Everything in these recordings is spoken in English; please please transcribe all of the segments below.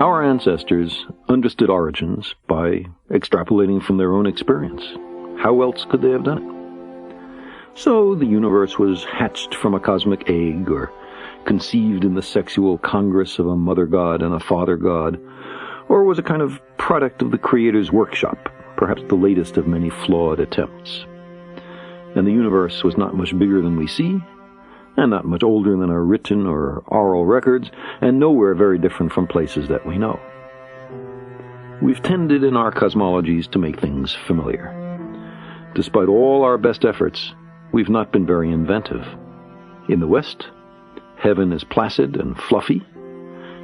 Our ancestors understood origins by extrapolating from their own experience. How else could they have done it? So the universe was hatched from a cosmic egg, or conceived in the sexual congress of a mother god and a father god, or was a kind of product of the Creator's workshop, perhaps the latest of many flawed attempts. And the universe was not much bigger than we see, and not much older than our written or oral records, and nowhere very different from places that we know. We've tended in our cosmologies to make things familiar. Despite all our best efforts, we've not been very inventive. In the West, heaven is placid and fluffy,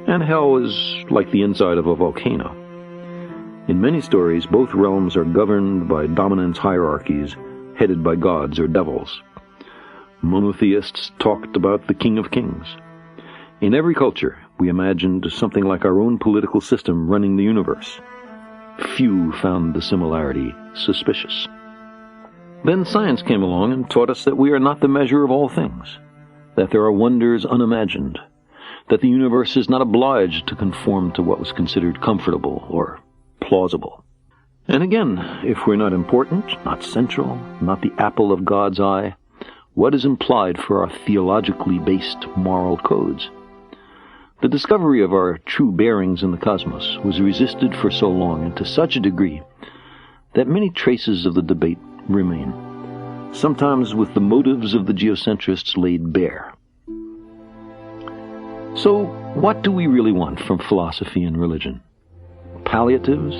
and hell is like the inside of a volcano. In many stories, both realms are governed by dominance hierarchies, headed by gods or devils. Monotheists talked about the King of Kings. In every culture, we imagined something like our own political system running the universe. Few found the similarity suspicious. Then science came along and taught us that we are not the measure of all things, that there are wonders unimagined, that the universe is not obliged to conform to what was considered comfortable or plausible. And again, if we're not important, not central, not the apple of God's eye, what is implied for our theologically based moral codes? The discovery of our true bearings in the cosmos was resisted for so long and to such a degree that many traces of the debate remain, sometimes with the motives of the geocentrists laid bare. So, what do we really want from philosophy and religion? Palliatives?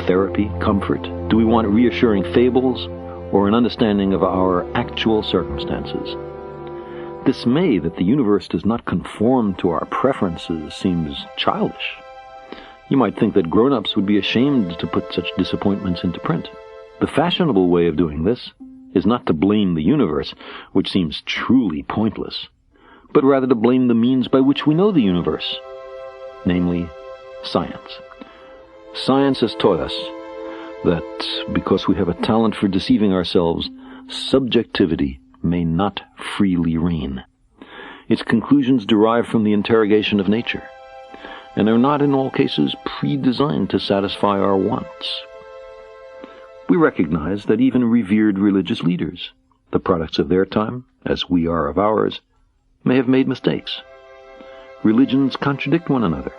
Therapy? Comfort? Do we want reassuring fables, or an understanding of our actual circumstances? Dismay that the universe does not conform to our preferences seems childish. You might think that grown-ups would be ashamed to put such disappointments into print. The fashionable way of doing this is not to blame the universe, which seems truly pointless, but rather to blame the means by which we know the universe, namely, science. Science has taught us that because we have a talent for deceiving ourselves, subjectivity may not freely reign. Its conclusions derive from the interrogation of nature, and are not in all cases pre-designed to satisfy our wants. We recognize that even revered religious leaders, the products of their time, as we are of ours, may have made mistakes. Religions contradict one another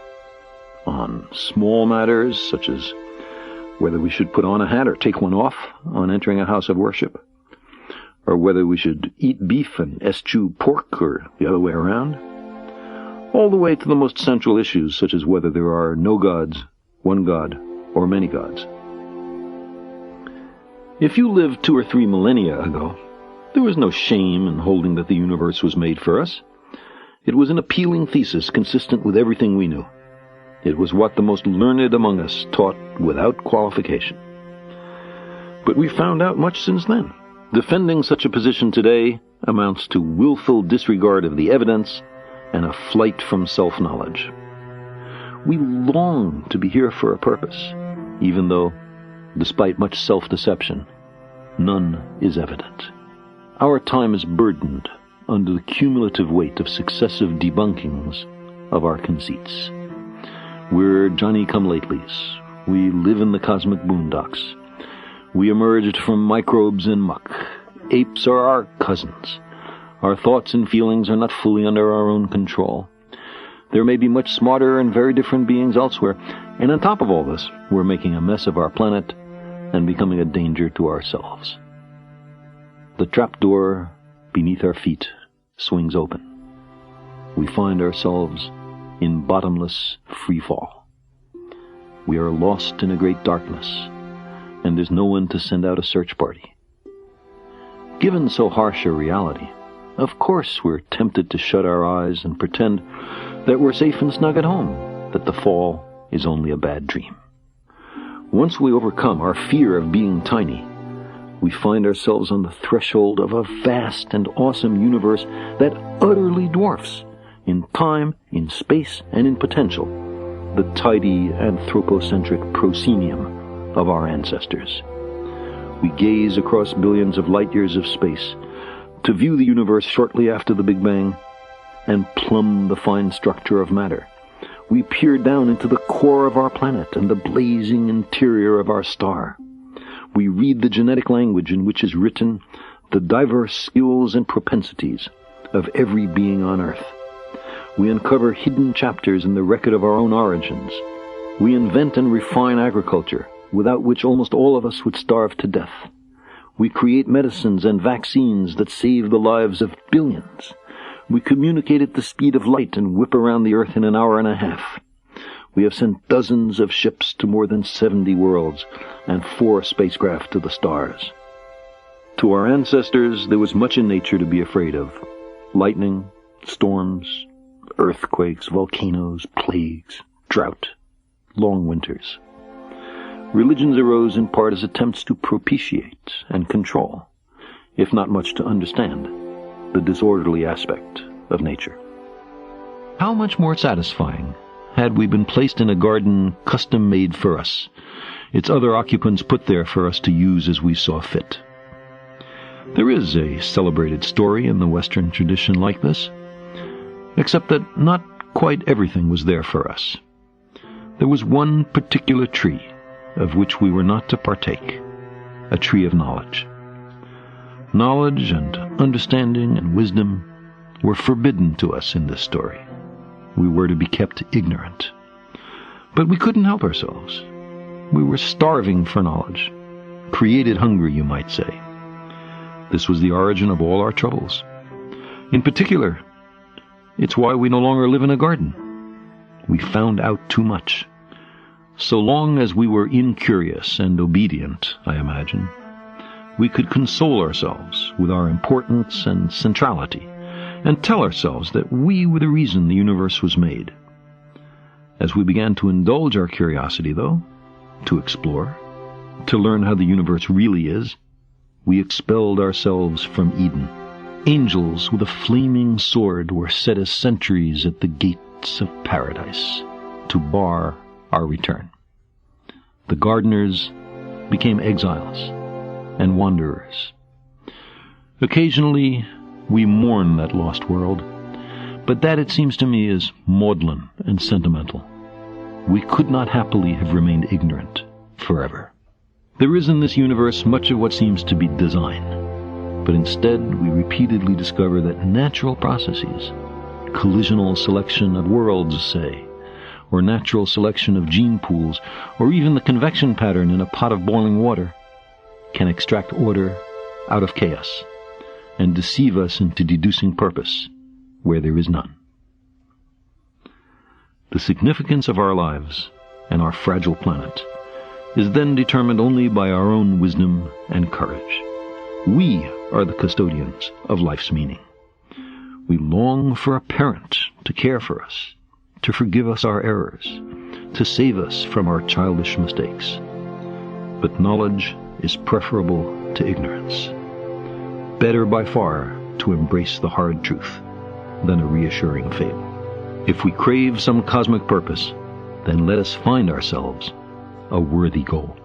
on small matters such as whether we should put on a hat or take one off on entering a house of worship, or whether we should eat beef and eschew pork or the other way around, all the way to the most central issues such as whether there are no gods, one god, or many gods. If you lived 2 or 3 millennia ago, there was no shame in holding that the universe was made for us. It was an appealing thesis consistent with everything we knew. It was what the most learned among us taught without qualification. But we've found out much since then. Defending such a position today amounts to willful disregard of the evidence and a flight from self-knowledge. We long to be here for a purpose, even though, despite much self-deception, none is evident. Our time is burdened under the cumulative weight of successive debunkings of our conceits. We're Johnny-come-latelys. We live in the cosmic boondocks. We emerged from microbes and muck. Apes are our cousins. Our thoughts and feelings are not fully under our own control. There may be much smarter and very different beings elsewhere, and on top of all this, we're making a mess of our planet and becoming a danger to ourselves. The trapdoor beneath our feet swings open. We find ourselves in bottomless freefall. We are lost in a great darkness, and there's no one to send out a search party. Given so harsh a reality, of course we're tempted to shut our eyes and pretend that we're safe and snug at home, that the fall is only a bad dream. Once we overcome our fear of being tiny, we find ourselves on the threshold of a vast and awesome universe that utterly dwarfs, in time, in space, and in potential, the tidy anthropocentric proscenium of our ancestors. We gaze across billions of light years of space to view the universe shortly after the Big Bang and plumb the fine structure of matter, We peer down into the core of our planet and the blazing interior of our star. We read the genetic language in which is written the diverse skills and propensities of every being on Earth. We uncover hidden chapters in the record of our own origins. We invent and refine agriculture, without which almost all of us would starve to death. We create medicines and vaccines that save the lives of billions. We communicate at the speed of light and whip around the Earth in an hour and a half. We have sent dozens of ships to more than 70 worlds and 4 spacecraft to the stars. To our ancestors, there was much in nature to be afraid of. Lightning, storms, earthquakes, volcanoes, plagues, drought, long winters. Religions arose in part as attempts to propitiate and control, if not much to understand, the disorderly aspect of nature. How much more satisfying had we been placed in a garden custom-made for us, its other occupants put there for us to use as we saw fit. There is a celebrated story in the Western tradition like this, except that not quite everything was there for us. There was one particular tree of which we were not to partake, a tree of knowledge. Knowledge and understanding and wisdom were forbidden to us in this story. We were to be kept ignorant. But we couldn't help ourselves. We were starving for knowledge, created hungry, you might say. This was the origin of all our troubles. In particular, it's why we no longer live in a garden. We found out too much. So long as we were incurious and obedient, I imagine, we could console ourselves with our importance and centrality, and tell ourselves that we were the reason the universe was made. As we began to indulge our curiosity, though, to explore, to learn how the universe really is, we expelled ourselves from Eden. Angels with a flaming sword were set as sentries at the gates of paradise to bar our return. The gardeners became exiles and wanderers. Occasionally, we mourn that lost world, but that, it seems to me, is maudlin and sentimental. We could not happily have remained ignorant forever. There is in this universe much of what seems to be design, but instead we repeatedly discover that natural processes, collisional selection of worlds, say, or natural selection of gene pools, or even the convection pattern in a pot of boiling water, can extract order out of chaos and deceive us into deducing purpose where there is none. The significance of our lives and our fragile planet is then determined only by our own wisdom and courage. We are the custodians of life's meaning. We long for a parent to care for us, to forgive us our errors, to save us from our childish mistakes. But knowledge is preferable to ignorance. Better by far to embrace the hard truth than a reassuring fable. If we crave some cosmic purpose, then let us find ourselves a worthy goal.